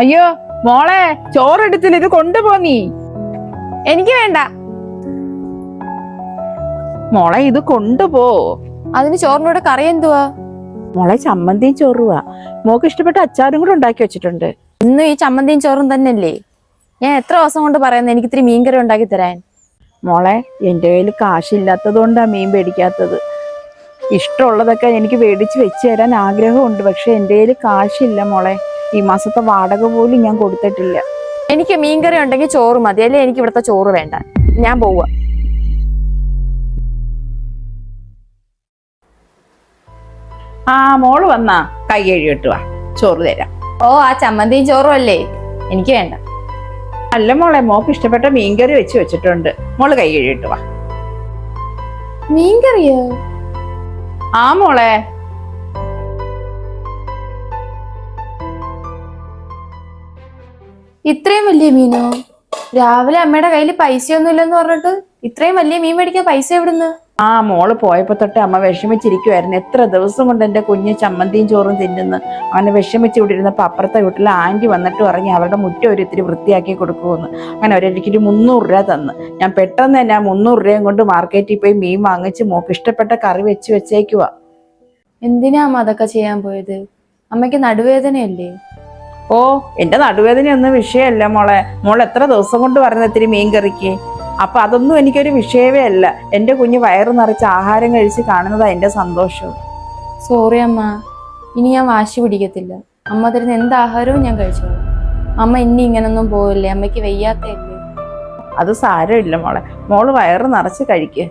അയ്യോ മോളെ, ചോറെടുത്തില്ല, ഇത് കൊണ്ടുപോ നീ. എനിക്ക് വേണ്ട. മോളെ ഇത് കൊണ്ടുപോ. അതിന് ചോറിനോട് കറി എന്തുവാ? മോളെ ചമ്മന്തിയും ചോറുവാ. മോക്ക് ഇഷ്ടപ്പെട്ട അച്ചാറും കൂടെ ഉണ്ടാക്കി വെച്ചിട്ടുണ്ട്. ഇന്നും ഈ ചമ്മന്തിയും ചോറും തന്നെയല്ലേ? ഞാൻ എത്ര ദിവസം കൊണ്ട് പറയുന്നത് എനിക്ക് ഇത്തിരി മീൻകറി ഉണ്ടാക്കി തരാൻ. മോളെ എന്റെ കയ്യിൽ കാശില്ലാത്തത് കൊണ്ടാ മീൻ മേടിക്കാത്തത്. ഇഷ്ടമുള്ളതൊക്കെ എനിക്ക് മേടിച്ച് വെച്ച് തരാൻ ആഗ്രഹമുണ്ട്, പക്ഷെ എന്റെ കയ്യിൽ കാശില്ല മോളെ. ഈ മാസത്തെ വാടക പോലും ഞാൻ കൊടുത്തിട്ടില്ല. എനിക്ക് മീൻകറി ഉണ്ടെങ്കിൽ ചോറ് മതി, അല്ലേ എനിക്ക് ഇവിടുത്തെ ചോറ് വേണ്ട. ഞാൻ പോവാ. ആ മോള് വന്നാ കൈ കഴുകിട്ട് വാ, ചോറ് തരാം. ഓ, ആ ചമ്മന്തിയും ചോറും അല്ലേ? എനിക്ക് വേണ്ട. അല്ല മോളെ, മോക്ക് ഇഷ്ടപ്പെട്ട മീൻകറി വെച്ച് വെച്ചിട്ടുണ്ട്, മോള് കൈ കഴുകിട്ട് വാ. മീൻകറിയോ? ആ മോളെ. ഇത്രയും വലിയ മീനോ? രാവിലെ അമ്മയുടെ കയ്യിൽ പൈസയൊന്നും ഇല്ലെന്ന് പറഞ്ഞിട്ട് ഇത്രയും വലിയ മീൻ മേടിക്കാൻ പൈസ എവിടുന്ന്? ആ മോള് പോയപ്പോ തൊട്ട് അമ്മ വിഷമിച്ചിരിക്കുവായിരുന്നു. എത്ര ദിവസം കൊണ്ട് എന്റെ കുഞ്ഞ് ചമ്മന്തിയും ചോറും തിന്നുന്നു. അങ്ങനെ വിഷമിച്ച് ഇവിടെ ഇരുന്നപ്പോ അപ്പുറത്തെ വീട്ടിലെ ആന്റി വന്നിട്ട് പറഞ്ഞ് അവരുടെ മുറ്റം ഒരു ഇത്തിരി വൃത്തിയാക്കി കൊടുക്കുമെന്ന്. അങ്ങനെ ഒരിക്കലും 300 രൂപ തന്ന്. ഞാൻ പെട്ടെന്ന് തന്നെ 300 രൂപയും കൊണ്ട് മാർക്കറ്റിൽ പോയി മീൻ വാങ്ങിച്ച് മോക്ക് ഇഷ്ടപ്പെട്ട കറി വെച്ച് വെച്ചേക്കുവാ. എന്തിനാ അമ്മ അതൊക്കെ ചെയ്യാൻ പോയത്? അമ്മയ്ക്ക് നടുവേദനയല്ലേ? ഓ, എന്റെ നടുവേദനയൊന്നും വിഷയമല്ല മോളെ. മോൾ എത്ര ദിവസം കൊണ്ട് പറഞ്ഞ ഇത്തിരി മീൻ കറിക്ക്. അപ്പൊ അതൊന്നും എനിക്കൊരു വിഷയമേ അല്ല. എന്റെ കുഞ്ഞ് വയറ് നിറച്ച് ആഹാരം കഴിച്ച് കാണുന്നതാ എന്റെ സന്തോഷം. സോറി അമ്മ, ഇനി ഞാൻ വാശി പിടിക്കത്തില്ല. അമ്മ തരുന്ന എന്ത് ആഹാരവും ഞാൻ കഴിച്ചോളാം. അമ്മ ഇനി ഇങ്ങനൊന്നും പോവില്ലേ? അമ്മയ്ക്ക് വയ്യാത്തല്ലേ? അത് സാരമില്ല മോളെ, മോള് വയറ് നിറച്ച് കഴിക്ക്.